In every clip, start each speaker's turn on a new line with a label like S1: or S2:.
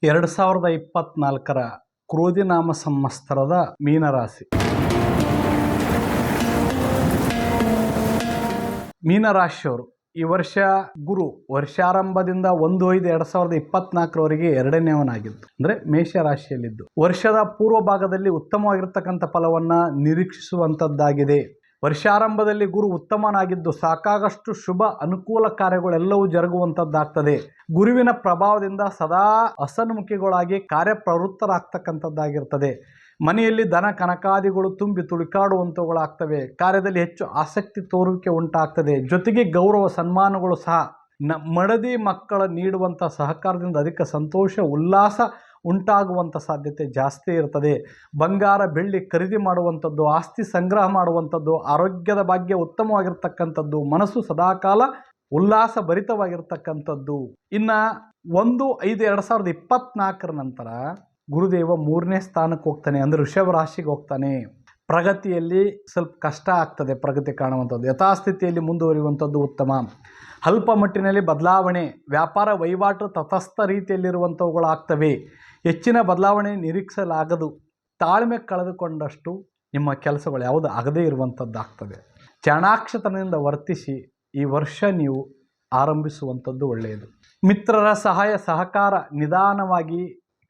S1: 2024ರ ಕ್ರೋಧಿನಾಮ ಸಂವತ್ಸರದ ಮೀನರಾಶಿ. ಮೀನರಾಶಿಯವರು ಈ ವರ್ಷ ಗುರು ವರ್ಷಾರಂಭದಿಂದ 1/5/2024ರವರೆಗೆ ಎರಡನೇವನಾಗಿದ್ದು ಅಂದರೆ ಮೇಷರಾಶಿಯಲ್ಲಿದ್ದು ವರ್ಷದ ಪೂರ್ವ ಭಾಗದಲ್ಲಿ ಉತ್ತಮವಾಗಿರ್ತಕ್ಕಂಥ ಫಲವನ್ನು ನಿರೀಕ್ಷಿಸುವಂಥದ್ದಾಗಿದೆ. ವರ್ಷಾರಂಭದಲ್ಲಿ ಗುರು ಉತ್ತಮನಾಗಿದ್ದು ಸಾಕಾಗಷ್ಟು ಶುಭ ಅನುಕೂಲ ಕಾರ್ಯಗಳೆಲ್ಲವೂ ಜರುಗುವಂಥದ್ದಾಗ್ತದೆ. ಗುರುವಿನ ಪ್ರಭಾವದಿಂದ ಸದಾ ಹಸನ್ಮುಖಿಗಳಾಗಿ ಕಾರ್ಯಪ್ರವೃತ್ತರಾಗ್ತಕ್ಕಂಥದ್ದಾಗಿರ್ತದೆ. ಮನೆಯಲ್ಲಿ ಧನ ಕನಕಾದಿಗಳು ತುಂಬಿ ತುಳಿಕಾಡುವಂಥವುಗಳಾಗ್ತವೆ. ಕಾರ್ಯದಲ್ಲಿ ಹೆಚ್ಚು ಆಸಕ್ತಿ ತೋರುವಿಕೆ ಉಂಟಾಗ್ತದೆ. ಜೊತೆಗೆ ಗೌರವ ಸನ್ಮಾನಗಳು ಸಹ ಮಡದಿ ಮಕ್ಕಳ ನೀಡುವಂಥ ಸಹಕಾರದಿಂದ ಅಧಿಕ ಸಂತೋಷ ಉಲ್ಲಾಸ ಉಂಟಾಗುವಂಥ ಸಾಧ್ಯತೆ ಜಾಸ್ತಿ ಇರ್ತದೆ. ಬಂಗಾರ ಬೆಳ್ಳಿ ಖರೀದಿ ಮಾಡುವಂಥದ್ದು, ಆಸ್ತಿ ಸಂಗ್ರಹ ಮಾಡುವಂಥದ್ದು, ಆರೋಗ್ಯದ ಭಾಗ್ಯ ಉತ್ತಮವಾಗಿರ್ತಕ್ಕಂಥದ್ದು, ಮನಸ್ಸು ಸದಾಕಾಲ ಉಲ್ಲಾಸ ಭರಿತವಾಗಿರ್ತಕ್ಕಂಥದ್ದು. ಇನ್ನು 1/5/2024 ನಂತರ ಗುರುದೇವ 3ನೇ ಸ್ಥಾನಕ್ಕೆ ಹೋಗ್ತಾನೆ, ಅಂದರೆ ವೃಷಭ ರಾಶಿಗೆ ಹೋಗ್ತಾನೆ. ಪ್ರಗತಿಯಲ್ಲಿ ಸ್ವಲ್ಪ ಕಷ್ಟ ಆಗ್ತದೆ, ಪ್ರಗತಿ ಕಾಣುವಂಥದ್ದು. ಯಥಾಸ್ಥಿತಿಯಲ್ಲಿ ಮುಂದುವರಿಯುವಂಥದ್ದು ಉತ್ತಮ. ಅಲ್ಪ ಮಟ್ಟಿನಲ್ಲಿ ಬದಲಾವಣೆ, ವ್ಯಾಪಾರ ವಹಿವಾಟು ತಟಸ್ಥ ರೀತಿಯಲ್ಲಿರುವಂಥವುಗಳಾಗ್ತವೆ. ಹೆಚ್ಚಿನ ಬದಲಾವಣೆ ನಿರೀಕ್ಷಿಸಲಾಗದು. ತಾಳ್ಮೆ ಕಳೆದುಕೊಂಡಷ್ಟು ನಿಮ್ಮ ಕೆಲಸಗಳು ಯಾವುದು ಆಗದೇ ಇರುವಂಥದ್ದಾಗ್ತದೆ. ಚಾಣಾಕ್ಷತನದಿಂದ ವರ್ತಿಸಿ ಈ ವರ್ಷ ನೀವು ಆರಂಭಿಸುವಂಥದ್ದು ಒಳ್ಳೆಯದು. ಮಿತ್ರರ ಸಹಾಯ ಸಹಕಾರ ನಿಧಾನವಾಗಿ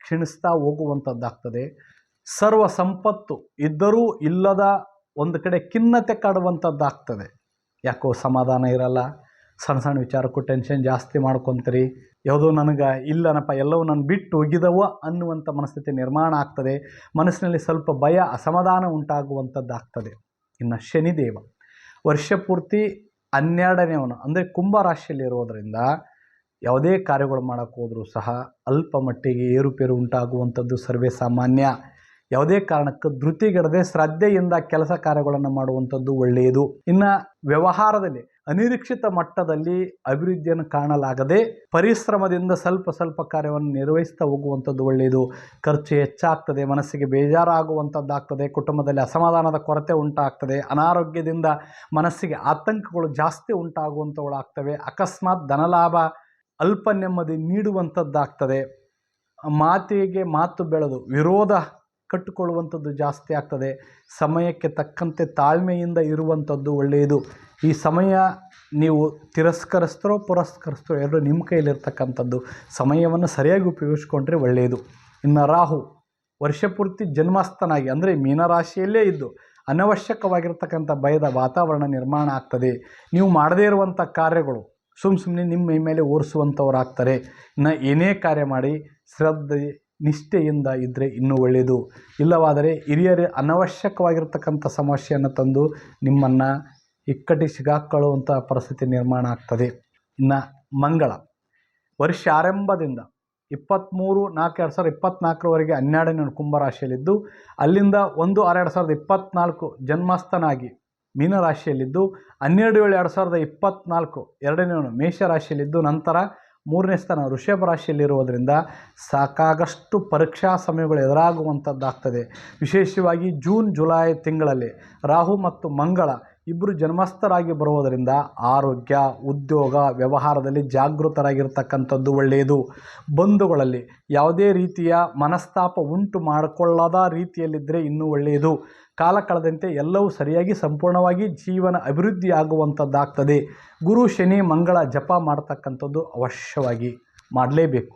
S1: ಕ್ಷೀಣಿಸ್ತಾ ಹೋಗುವಂಥದ್ದಾಗ್ತದೆ. ಸರ್ವ ಸಂಪತ್ತು ಇದ್ದರೂ ಇಲ್ಲದ ಒಂದು ಕಡೆ ಖಿನ್ನತೆ ಕಾಡುವಂಥದ್ದಾಗ್ತದೆ. ಯಾಕೋ ಸಮಾಧಾನ ಇರಲ್ಲ. ಸಣ್ಣ ಸಣ್ಣ ವಿಚಾರಕ್ಕೂ ಟೆನ್ಷನ್ ಜಾಸ್ತಿ ಮಾಡ್ಕೊತೀರಿ. ಯಾವುದೋ ನನಗೆ ಇಲ್ಲನಪ್ಪ, ಎಲ್ಲವೂ ನಾನು ಬಿಟ್ಟು ಹೋಗಿದವ ಅನ್ನುವಂಥ ಮನಸ್ಥಿತಿ ನಿರ್ಮಾಣ ಆಗ್ತದೆ. ಮನಸ್ಸಿನಲ್ಲಿ ಸ್ವಲ್ಪ ಭಯ ಅಸಮಾಧಾನ ಉಂಟಾಗುವಂಥದ್ದಾಗ್ತದೆ. ಇನ್ನು ಶನಿದೇವ ವರ್ಷ ಪೂರ್ತಿ 12ನೇವನು ಅಂದರೆ ಕುಂಭರಾಶಿಯಲ್ಲಿರೋದರಿಂದ ಯಾವುದೇ ಕಾರ್ಯಗಳು ಮಾಡೋಕ್ಕೆ ಹೋದರೂ ಸಹ ಅಲ್ಪ ಮಟ್ಟಿಗೆ ಏರುಪೇರು ಉಂಟಾಗುವಂಥದ್ದು ಸರ್ವೇ ಸಾಮಾನ್ಯ. ಯಾವುದೇ ಕಾರಣಕ್ಕೂ ಧೃತಿಗೆಡದೆ ಶ್ರದ್ಧೆಯಿಂದ ಕೆಲಸ ಕಾರ್ಯಗಳನ್ನು ಮಾಡುವಂಥದ್ದು ಒಳ್ಳೆಯದು. ಇನ್ನು ವ್ಯವಹಾರದಲ್ಲಿ ಅನಿರೀಕ್ಷಿತ ಮಟ್ಟದಲ್ಲಿ ಅಭಿವೃದ್ಧಿಯನ್ನು ಕಾಣಲಾಗದೆ ಪರಿಶ್ರಮದಿಂದ ಸ್ವಲ್ಪ ಕಾರ್ಯವನ್ನು ನಿರ್ವಹಿಸ್ತಾ ಹೋಗುವಂಥದ್ದು ಒಳ್ಳೆಯದು. ಖರ್ಚು ಹೆಚ್ಚಾಗ್ತದೆ, ಮನಸ್ಸಿಗೆ ಬೇಜಾರಾಗುವಂಥದ್ದಾಗ್ತದೆ, ಕುಟುಂಬದಲ್ಲಿ ಅಸಮಾಧಾನದ ಕೊರತೆ ಉಂಟಾಗ್ತದೆ, ಅನಾರೋಗ್ಯದಿಂದ ಮನಸ್ಸಿಗೆ ಆತಂಕಗಳು ಜಾಸ್ತಿ ಉಂಟಾಗುವಂಥವುಗಳಾಗ್ತವೆ. ಅಕಸ್ಮಾತ್ ಧನಲಾಭ ಅಲ್ಪ ನೆಮ್ಮದಿ ನೀಡುವಂಥದ್ದಾಗ್ತದೆ. ಮಾತಿಗೆ ಮಾತು ಬೆಳೆದು ವಿರೋಧ ಕಟ್ಟಿಕೊಳ್ಳುವಂಥದ್ದು ಜಾಸ್ತಿ ಆಗ್ತದೆ. ಸಮಯಕ್ಕೆ ತಕ್ಕಂತೆ ತಾಳ್ಮೆಯಿಂದ ಇರುವಂಥದ್ದು ಒಳ್ಳೆಯದು. ಈ ಸಮಯ ನೀವು ತಿರಸ್ಕರಿಸ್ತರೋ ಪುರಸ್ಕರಿಸ್ತರೋ ಎರಡೂ ನಿಮ್ಮ ಕೈಲಿರ್ತಕ್ಕಂಥದ್ದು. ಸಮಯವನ್ನು ಸರಿಯಾಗಿ ಉಪಯೋಗಿಸ್ಕೊಂಡ್ರೆ ಒಳ್ಳೆಯದು. ಇನ್ನು ರಾಹು ವರ್ಷಪೂರ್ತಿ ಜನ್ಮಸ್ಥನಾಗಿ ಅಂದರೆ ಮೀನರಾಶಿಯಲ್ಲೇ ಇದ್ದು ಅನವಶ್ಯಕವಾಗಿರ್ತಕ್ಕಂಥ ಭಯದ ವಾತಾವರಣ ನಿರ್ಮಾಣ ಆಗ್ತದೆ. ನೀವು ಮಾಡದೇ ಇರುವಂಥ ಕಾರ್ಯಗಳು ಸುಮ್ಮನೆ ನಿಮ್ಮ ಮೈ ಮೇಲೆ ಓರಿಸುವಂಥವ್ರಾಗ್ತಾರೆ. ಇನ್ನು ಏನೇ ಕಾರ್ಯ ಮಾಡಿ ಶ್ರದ್ಧೆ ನಿಷ್ಠೆಯಿಂದ ಇದ್ದರೆ ಇನ್ನೂ ಒಳ್ಳೆಯದು. ಇಲ್ಲವಾದರೆ ಹಿರಿಯರು ಅನವಶ್ಯಕವಾಗಿರ್ತಕ್ಕಂಥ ಸಮಸ್ಯೆಯನ್ನು ತಂದು ನಿಮ್ಮನ್ನು ಇಕ್ಕಟ್ಟಿಗೆ ಸಿಗಾಕೊಳ್ಳುವಂಥ ಪರಿಸ್ಥಿತಿ ನಿರ್ಮಾಣ ಆಗ್ತದೆ. ಇನ್ನು ಮಂಗಳ ವರ್ಷ ಆರಂಭದಿಂದ 23/4/2024ರವರೆಗೆ 12ನೇ ಕುಂಭರಾಶಿಯಲ್ಲಿದ್ದು ಅಲ್ಲಿಂದ 1/6/2024 ಜನ್ಮಸ್ಥನಾಗಿ ಮೀನರಾಶಿಯಲ್ಲಿದ್ದು 12/7/2024 ಎರಡನೇವನು ಮೇಷರಾಶಿಯಲ್ಲಿದ್ದು ನಂತರ 3ನೇ ಸ್ಥಾನ ವೃಷಭ ರಾಶಿಯಲ್ಲಿರುವುದರಿಂದ ಸಾಕಾಗಷ್ಟು ಪರೀಕ್ಷಾ ಸಮಯಗಳು ಎದುರಾಗುವಂಥದ್ದಾಗ್ತದೆ. ವಿಶೇಷವಾಗಿ ಜೂನ್ ಜುಲೈ ತಿಂಗಳಲ್ಲಿ ರಾಹು ಮತ್ತು ಮಂಗಳ ಇಬ್ಬರು ಜನ್ಮಸ್ಥರಾಗಿ ಬರುವುದರಿಂದ ಆರೋಗ್ಯ, ಉದ್ಯೋಗ, ವ್ಯವಹಾರದಲ್ಲಿ ಜಾಗೃತರಾಗಿರ್ತಕ್ಕಂಥದ್ದು ಒಳ್ಳೆಯದು. ಬಂಧುಗಳಲ್ಲಿ ಯಾವುದೇ ರೀತಿಯ ಮನಸ್ತಾಪ ಉಂಟು ಮಾಡಿಕೊಳ್ಳದ ರೀತಿಯಲ್ಲಿದ್ದರೆ ಇನ್ನೂ ಒಳ್ಳೆಯದು. ಕಾಲ ಕಳೆದಂತೆ ಎಲ್ಲವೂ ಸರಿಯಾಗಿ ಸಂಪೂರ್ಣವಾಗಿ ಜೀವನ ಅಭಿವೃದ್ಧಿ ಆಗುವಂಥದ್ದಾಗ್ತದೆ. ಗುರು ಶನಿ ಮಂಗಳ ಜಪ ಮಾಡ್ತಕ್ಕಂಥದ್ದು ಅವಶ್ಯವಾಗಿ ಮಾಡಲೇಬೇಕು.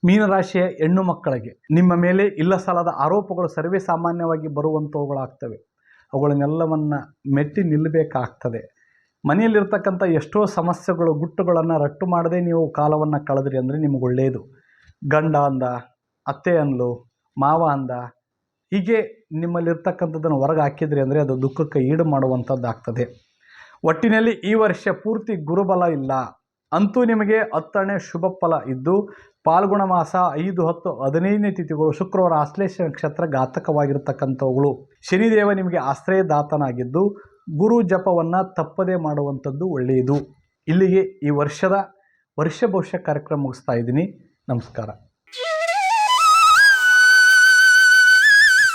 S1: ಮೀನರಾಶಿಯ ಹೆಣ್ಣು ಮಕ್ಕಳಿಗೆ ನಿಮ್ಮ ಮೇಲೆ ಇಲ್ಲ ಸಲ್ಲದ ಆರೋಪಗಳು ಸರ್ವೇ ಸಾಮಾನ್ಯವಾಗಿ ಬರುವಂಥವುಗಳಾಗ್ತವೆ. ಅವುಗಳನ್ನೆಲ್ಲವನ್ನು ಮೆಟ್ಟಿ ನಿಲ್ಲಬೇಕಾಗ್ತದೆ. ಮನೆಯಲ್ಲಿರ್ತಕ್ಕಂಥ ಎಷ್ಟೋ ಸಮಸ್ಯೆಗಳು ಗುಟ್ಟುಗಳನ್ನು ರಟ್ಟು ಮಾಡದೆ ನೀವು ಕಾಲವನ್ನು ಕಳೆದ್ರಿ ಅಂದರೆ ನಿಮಗೆ ಒಳ್ಳೆಯದು. ಗಂಡ ಅಂದ, ಅತ್ತೆ ಅನ್ಲು, ಮಾವ ಅಂದ, ಹೀಗೆ ನಿಮ್ಮಲ್ಲಿರ್ತಕ್ಕಂಥದ್ದನ್ನು ಹೊರಗೆ ಹಾಕಿದ್ರಿ ಅಂದರೆ ಅದು ದುಃಖಕ್ಕೆ ಈಡು ಮಾಡುವಂಥದ್ದಾಗ್ತದೆ. ಒಟ್ಟಿನಲ್ಲಿ ಈ ವರ್ಷ ಪೂರ್ತಿ ಗುರುಬಲ ಇಲ್ಲ. ಅಂತೂ ನಿಮಗೆ 10ನೇ ಶುಭ ಫಲ ಇದ್ದು ಪಾಲ್ಗುಣ ಮಾಸ 5, 10, 15ನೇ ತಿಥಿಗಳು ಶುಕ್ರವಾರ ಆಶ್ಲೇಷ ನಕ್ಷತ್ರ ಘಾತಕವಾಗಿರ್ತಕ್ಕಂಥವುಗಳು. ಶನಿದೇವ ನಿಮಗೆ ಆಶ್ರಯದಾತನಾಗಿದ್ದು ಗುರು ಜಪವನ್ನು ತಪ್ಪದೇ ಮಾಡುವಂಥದ್ದು ಒಳ್ಳೆಯದು. ಇಲ್ಲಿಗೆ ಈ ವರ್ಷದ ವರ್ಷ ಭವಿಷ್ಯ ಕಾರ್ಯಕ್ರಮ ಮುಗಿಸ್ತಾ ಇದ್ದೀನಿ. ನಮಸ್ಕಾರ.